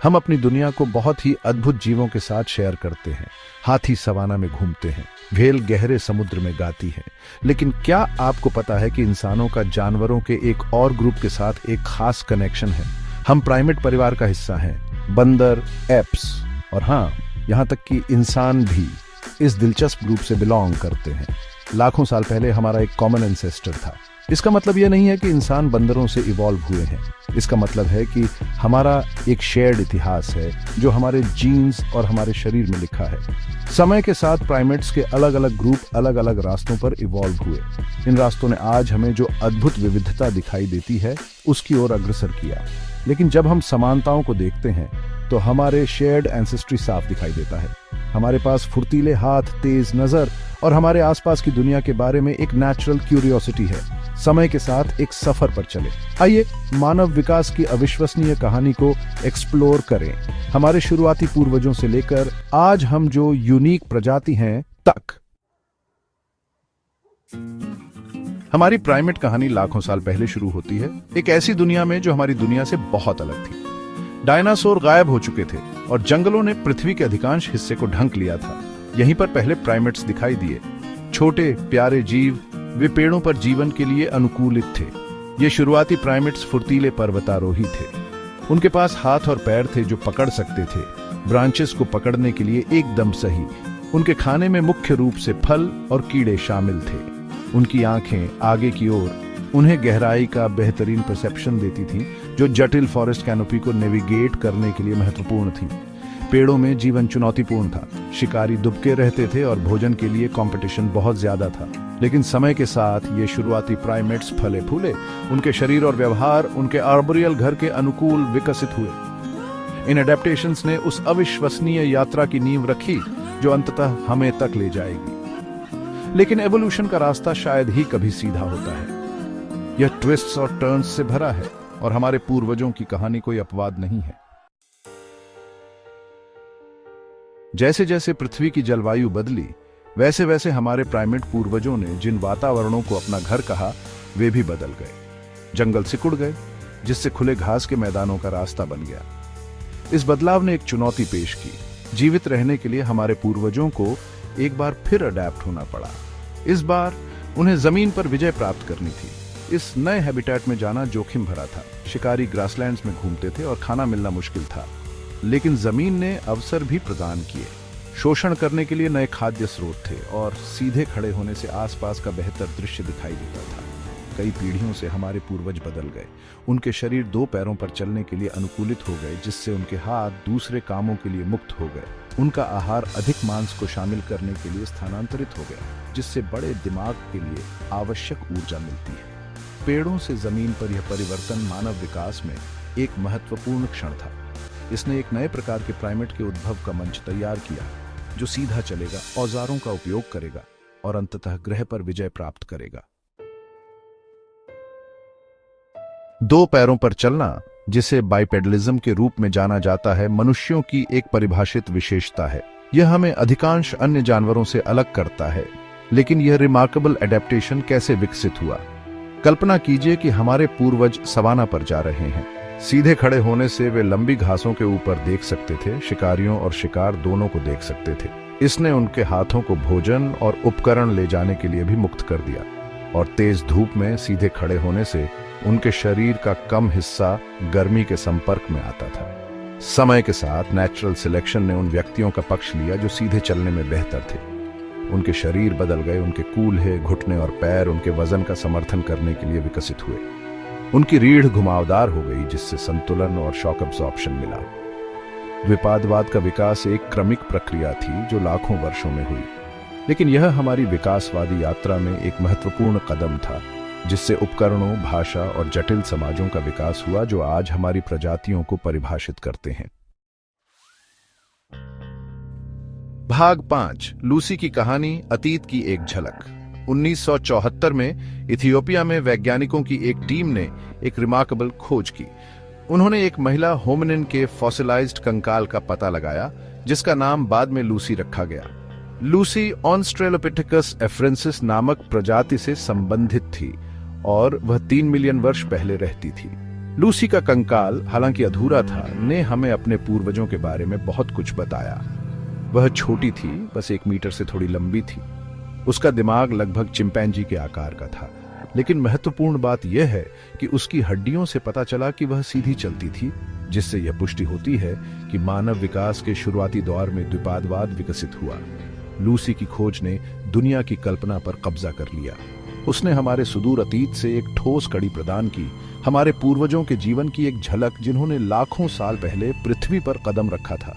हम अपनी दुनिया को बहुत ही अद्भुत जीवों के साथ शेयर करते हैं। हाथी सवाना में घूमते हैं, व्हेल गहरे समुद्र में गाती है। लेकिन क्या आपको पता है कि इंसानों का जानवरों के एक और ग्रुप के साथ एक खास कनेक्शन है? हम प्राइमेट परिवार का हिस्सा हैं। बंदर, एप्स और हाँ, यहाँ तक कि इंसान भी इस दिलचस्प ग्रुप से बिलोंग करते हैं। लाखों साल पहले हमारा एक कॉमन एंसेस्टर था। इसका मतलब यह नहीं है कि इंसान बंदरों से इवॉल्व हुए हैं। इसका मतलब है कि हमारा एक शेयर्ड इतिहास है जो हमारे जीन्स और हमारे शरीर में लिखा है। समय के साथ प्राइमेट्स के अलग अलग ग्रुप अलग अलग रास्तों पर इवॉल्व हुए। इन रास्तों ने आज हमें जो अद्भुत विविधता दिखाई देती है उसकी ओर अग्रसर किया। लेकिन जब हम समानताओं को देखते हैं तो हमारे शेयर्ड एंसेस्ट्री साफ दिखाई देता है। हमारे पास फुर्तीले हाथ, तेज नजर और हमारे आसपास की दुनिया के बारे में एक नेचुरल क्यूरियोसिटी है। समय के साथ एक सफर पर चले। आइए मानव विकास की अविश्वसनीय कहानी को एक्सप्लोर करें, हमारे शुरुआती पूर्वजों से लेकर आज हम जो यूनिक प्रजाति हैं तक। हमारी प्राइमेट कहानी लाखों साल पहले शुरू होती है, एक ऐसी दुनिया में जो हमारी दुनिया से बहुत अलग थी। डायनासोर गायब हो चुके थे और जंगलों ने पृथ्वी के अधिकांश हिस्से को ढंक लिया था। यहीं पर पहले प्राइमेट्स दिखाई दिए। छोटे प्यारे जीव, वे पेड़ों पर जीवन के लिए अनुकूलित थे। ये शुरुआती प्राइमेट्स फुर्तीले पर्वतारोही थे। उनके पास हाथ और पैर थे जो पकड़ सकते थे, ब्रांचेस को पकड़ने के लिए एकदम सही। उनके खाने में मुख्य रूप से फल और कीड़े शामिल थे। उनकी आंखें आगे की ओर उन्हें गहराई का बेहतरीन परसेप्शन देती थी, जो जटिल फॉरेस्ट कैनोपी को नेविगेट करने के लिए महत्वपूर्ण थी। पेड़ों में जीवन चुनौतीपूर्ण था। शिकारी दुबके रहते थे और भोजन के लिए कंपटीशन बहुत ज्यादा था। लेकिन समय के साथ ये शुरुआती प्राइमेट्स फले फूले। उनके शरीर और व्यवहार उनके आर्बोरियल घर के अनुकूल विकसित हुए। इन एडेप्टेशंस ने उस अविश्वसनीय यात्रा की नींव रखी जो अंततः हमें तक ले जाएगी। लेकिन एवोल्यूशन का रास्ता शायद ही कभी सीधा होता है। यह ट्विस्ट्स और टर्न्स से भरा है और हमारे पूर्वजों की कहानी कोई अपवाद नहीं है। जैसे जैसे पृथ्वी की जलवायु बदली, वैसे वैसे हमारे प्राइमेट पूर्वजों ने जिन वातावरणों को अपना घर कहा, वे भी बदल गए। जंगल सिकुड़ गए, जिससे खुले घास के मैदानों का रास्ता बन गया। इस बदलाव ने एक चुनौती पेश की। जीवित रहने के लिए हमारे पूर्वजों को एक बार फिर अडेप्ट होना पड़ा। इस बार उन्हें जमीन पर विजय प्राप्त करनी थी। इस नए हैबिटेट में जाना जोखिम भरा था। शिकारी ग्रासलैंड्स में घूमते थे और खाना मिलना मुश्किल था। लेकिन जमीन ने अवसर भी प्रदान किए। शोषण करने के लिए नए खाद्य स्रोत थे और सीधे खड़े होने से आसपास का बेहतर दृश्य दिखाई देता था। कई पीढ़ियों से हमारे पूर्वज बदल गए। उनके शरीर दो पैरों पर चलने के लिए अनुकूलित हो गए, जिससे उनके हाथ दूसरे कामों के लिए मुक्त हो गए। उनका आहार अधिक मांस को शामिल करने के लिए स्थानांतरित हो गया, जिससे बड़े दिमाग के लिए आवश्यक ऊर्जा मिलती है। पेड़ों से जमीन पर यह परिवर्तन मानव विकास में एक महत्वपूर्ण क्षण था। इसने एक नए प्रकार के प्राइमेट के उद्भव का मंच तैयार किया, जो सीधा चलेगा, औजारों का उपयोग करेगा और अंततः ग्रह पर विजय प्राप्त करेगा। दो पैरों पर चलना, जिसे बाइपेडलिज्म के रूप में जाना जाता है, मनुष्यों की एक परिभाषित विशेषता है। यह हमें अधिकांश अन्य जानवरों से अलग करता है। लेकिन यह रिमार्केबल एडेप्टेशन कैसे विकसित हुआ? कल्पना कीजिए कि हमारे पूर्वज सवाना पर जा रहे हैं। सीधे खड़े होने से वे लंबी घासों के ऊपर देख सकते थे, शिकारियों और शिकार दोनों को देख सकते थे। इसने उनके हाथों को भोजन और उपकरण ले जाने के लिए भी मुक्त कर दिया। और तेज धूप में सीधे खड़े होने से उनके शरीर का कम हिस्सा गर्मी के संपर्क में आता था। समय के साथ नेचुरल सिलेक्शन ने उन व्यक्तियों का पक्ष लिया जो सीधे चलने में बेहतर थे। उनके शरीर बदल गए, उनके कूल्हे, घुटने और पैर उनके वजन का समर्थन करने के लिए विकसित हुए। उनकी रीढ़ घुमावदार हो गई, जिससे संतुलन और शॉक अब्सॉर्प्शन मिला। द्विपादवाद का विकास एक क्रमिक प्रक्रिया थी जो लाखों वर्षों में हुई। लेकिन यह हमारी विकासवादी यात्रा में एक महत्वपूर्ण कदम था, जिससे उपकरणों, भाषा और जटिल समाजों का विकास हुआ जो आज हमारी प्रजातियों को परिभाषित करते हैं। भाग 5, लूसी की कहानी, अतीत की एक झलक। 1974 में इथियोपिया में वैज्ञानिकों की एक टीम ने एक रिमार्केबल खोज की। उन्होंने एक महिला होमिनिन के फॉसिलाइज्ड कंकाल का पता लगाया, जिसका नाम बाद में लूसी रखा गया। लूसी ऑस्ट्रेलोपिथेकस एफ्रेंसिस नामक प्रजाति से संबंधित थी और वह 3 मिलियन वर्ष पहले रहती थी। लूसी का कंकाल, हालांकि अधूरा था, ने हमें अपने पूर्वजों के बारे में बहुत कुछ बताया। वह छोटी थी, बस 1 मीटर से थोड़ी लंबी थी। उसका दिमाग लगभग चिंपैंजी के आकार का था, लेकिन महत्वपूर्ण बात यह है कि उसकी हड्डियों से पता चला कि वह सीधी चलती थी, जिससे यह पुष्टि होती है कि मानव विकास के शुरुआती दौर में द्विपादवाद विकसित हुआ। लूसी की खोज ने दुनिया की कल्पना पर कब्जा कर लिया। उसने हमारे सुदूर अतीत से एक ठोस कड़ी प्रदान की, हमारे पूर्वजों के जीवन की एक झलक जिन्होंने लाखों साल पहले पृथ्वी पर कदम रखा था।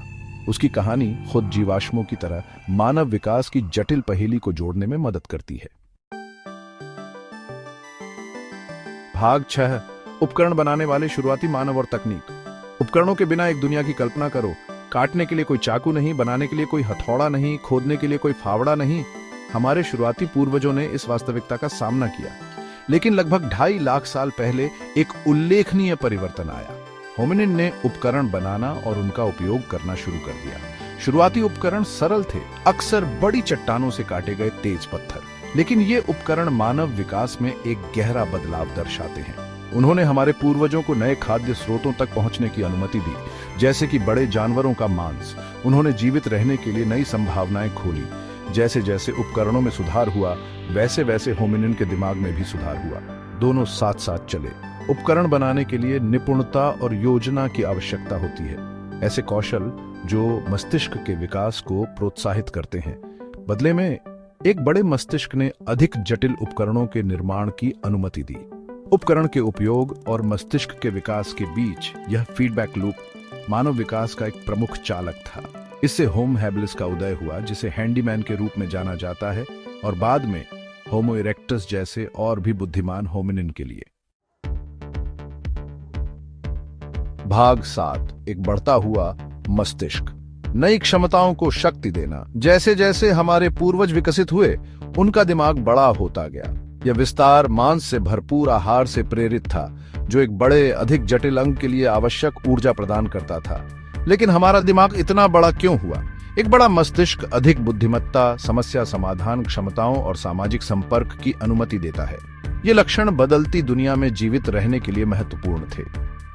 उसकी कहानी खुद जीवाश्मों की तरह मानव विकास की जटिल पहेली को जोड़ने में मदद करती है। भाग 6, उपकरण बनाने वाले शुरुआती मानव और तकनीक। उपकरणों के बिना एक दुनिया की कल्पना करो। काटने के लिए कोई चाकू नहीं, बनाने के लिए कोई हथौड़ा नहीं, खोदने के लिए कोई फावड़ा नहीं। हमारे शुरुआती पूर्वजों ने इस वास्तविकता का सामना किया, लेकिन लगभग 2.5 लाख साल पहले एक उल्लेखनीय परिवर्तन आया। होमिनिन ने उपकरण बनाना और उनका उपयोग करना शुरू कर दिया। शुरुआती उपकरण सरल थे, अक्सर बड़ी चट्टानों से काटे गए तेज पत्थर, लेकिन ये उपकरण मानव विकास में एक गहरा बदलाव दर्शाते हैं। उन्होंने हमारे पूर्वजों को नए खाद्य स्रोतों तक पहुंचने की अनुमति दी, जैसे कि बड़े जानवरों का मांस। उन्होंने जीवित रहने के लिए नई संभावनाएं खोली। जैसे जैसे उपकरणों में सुधार हुआ, वैसे वैसे होमिनिन के दिमाग में भी सुधार हुआ। दोनों साथ साथ चले। उपकरण बनाने के लिए निपुणता और योजना की आवश्यकता होती है, ऐसे कौशल जो मस्तिष्क के विकास को प्रोत्साहित करते हैं। बदले में एक बड़े मस्तिष्क ने अधिक जटिल उपकरणों के निर्माण की अनुमति दी। उपकरण के उपयोग और मस्तिष्क के विकास के बीच यह फीडबैक लूप मानव विकास का एक प्रमुख चालक था। इससे होमो हैबिलिस का उदय हुआ, जिसे हैंडीमैन के रूप में जाना जाता है, और बाद में होमो इरेक्टस जैसे और भी बुद्धिमान होमिनिन के लिए। भाग 7, एक बढ़ता हुआ मस्तिष्क। नई क्षमताओं को शक्ति देना। जैसे जैसे हमारे पूर्वज विकसित हुए, उनका दिमाग बड़ा होता गया। यह विस्तार मांस से भरपूर आहार से प्रेरित था, जो एक बड़े अधिक जटिल अंग के लिए आवश्यक ऊर्जा प्रदान करता था। लेकिन हमारा दिमाग इतना बड़ा क्यों हुआ? एक बड़ा मस्तिष्क अधिक बुद्धिमत्ता, समस्या समाधान क्षमताओं और सामाजिक संपर्क की अनुमति देता है। ये लक्षण बदलती दुनिया में जीवित रहने के लिए महत्वपूर्ण थे।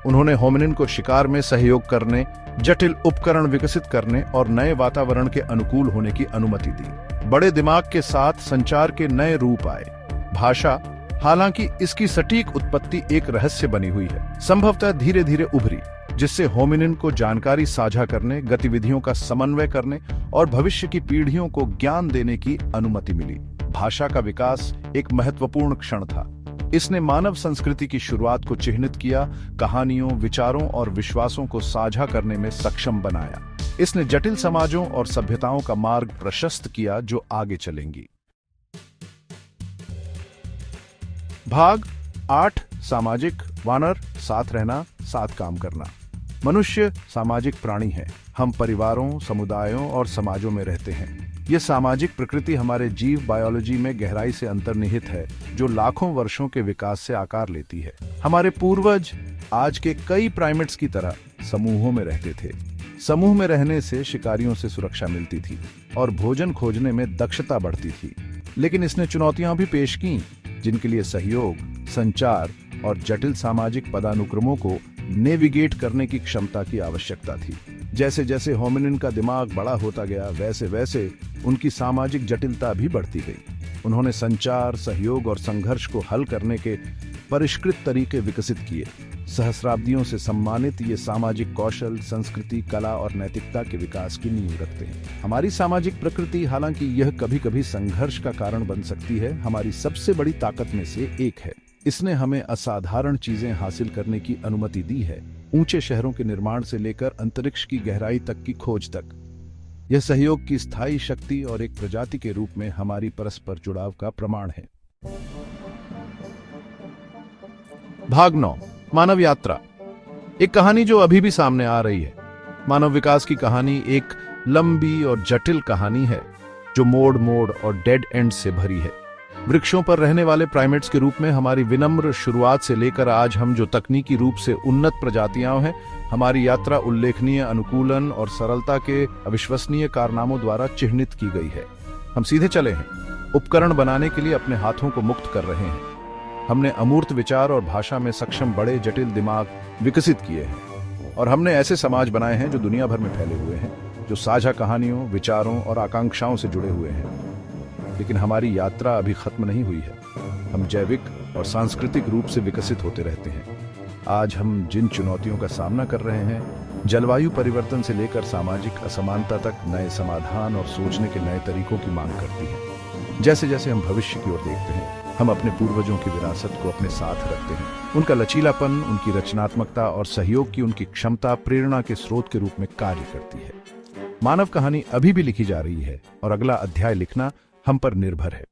उन्होंने होमिनिन को शिकार में सहयोग करने, जटिल उपकरण विकसित करने और नए वातावरण के अनुकूल होने की अनुमति दी। बड़े दिमाग के साथ संचार के नए रूप आए। भाषा, हालांकि इसकी सटीक उत्पत्ति एक रहस्य बनी हुई है, संभवतः धीरे धीरे उभरी, जिससे होमिनिन को जानकारी साझा करने, गतिविधियों का समन्वय करने और भविष्य की पीढ़ियों को ज्ञान देने की अनुमति मिली। भाषा का विकास एक महत्वपूर्ण क्षण था। इसने मानव संस्कृति की शुरुआत को चिह्नित किया, कहानियों, विचारों और विश्वासों को साझा करने में सक्षम बनाया। इसने जटिल समाजों और सभ्यताओं का मार्ग प्रशस्त किया जो आगे चलेंगी। भाग 8, सामाजिक। वानर, साथ रहना, साथ काम करना। मनुष्य सामाजिक प्राणी है। हम परिवारों, समुदायों और समाजों में रहते हैं। यह सामाजिक प्रकृति हमारे जीव बायोलॉजी में गहराई से अंतर्निहित है, जो लाखों वर्षों के विकास से आकार लेती है। हमारे पूर्वज आज के कई प्राइमेट्स की तरह समूहों में रहते थे। समूह में रहने से शिकारियों से सुरक्षा मिलती थी और भोजन खोजने में दक्षता बढ़ती थी। लेकिन इसने चुनौतियां भी पेश की, जिनके लिए सहयोग, संचार और जटिल सामाजिक पदानुक्रमों को नेविगेट करने की क्षमता की आवश्यकता थी। जैसे जैसे होमिनिन का दिमाग बड़ा होता गया, वैसे वैसे उनकी सामाजिक जटिलता भी बढ़ती गई। उन्होंने संचार, सहयोग और संघर्ष को हल करने के परिष्कृत तरीके विकसित किए। सहस्राब्दियों से सम्मानित ये सामाजिक कौशल संस्कृति, कला और नैतिकता के विकास की नींव रखते हैं। हमारी सामाजिक प्रकृति, हालांकि यह कभी कभी संघर्ष का कारण बन सकती है, हमारी सबसे बड़ी ताकत में से एक है। इसने हमें असाधारण चीजें हासिल करने की अनुमति दी है, ऊंचे शहरों के निर्माण से लेकर अंतरिक्ष की गहराई तक की खोज तक। यह सहयोग की स्थायी शक्ति और एक प्रजाति के रूप में हमारी परस्पर जुड़ाव का प्रमाण है। भाग 9, मानव यात्रा। एक कहानी जो अभी भी सामने आ रही है। मानव विकास की कहानी एक लंबी और जटिल कहानी है, जो मोड़ मोड़ और डेड एंड से भरी है। वृक्षों पर रहने वाले प्राइमेट्स के रूप में हमारी विनम्र शुरुआत से लेकर आज हम जो तकनीकी रूप से उन्नत प्रजातियां हैं, हमारी यात्रा उल्लेखनीय अनुकूलन और सरलता के अविश्वसनीय कारनामों द्वारा चिह्नित की गई है। हम सीधे चले हैं, उपकरण बनाने के लिए अपने हाथों को मुक्त कर रहे हैं। हमने अमूर्त विचार और भाषा में सक्षम बड़े जटिल दिमाग विकसित किए हैं और हमने ऐसे समाज बनाए हैं जो दुनिया भर में फैले हुए हैं, जो साझा कहानियों, विचारों और आकांक्षाओं से जुड़े हुए हैं। लेकिन हमारी यात्रा अभी खत्म नहीं हुई है। हम जैविक और सांस्कृतिक रूप से विकसित होते रहते हैं। आज हम जिन चुनौतियों का सामना कर रहे हैं, जलवायु परिवर्तन से लेकर सामाजिक असमानता तक, नए समाधान और सोचने के नए तरीकों की मांग करती है। जैसे जैसे हम भविष्य की ओर देखते हैं, हम अपने पूर्वजों की विरासत को अपने साथ रखते हैं। उनका लचीलापन, उनकी रचनात्मकता और सहयोग की उनकी क्षमता प्रेरणा के स्रोत के रूप में कार्य करती है। मानव कहानी अभी भी लिखी जा रही है और अगला अध्याय लिखना हम पर निर्भर है।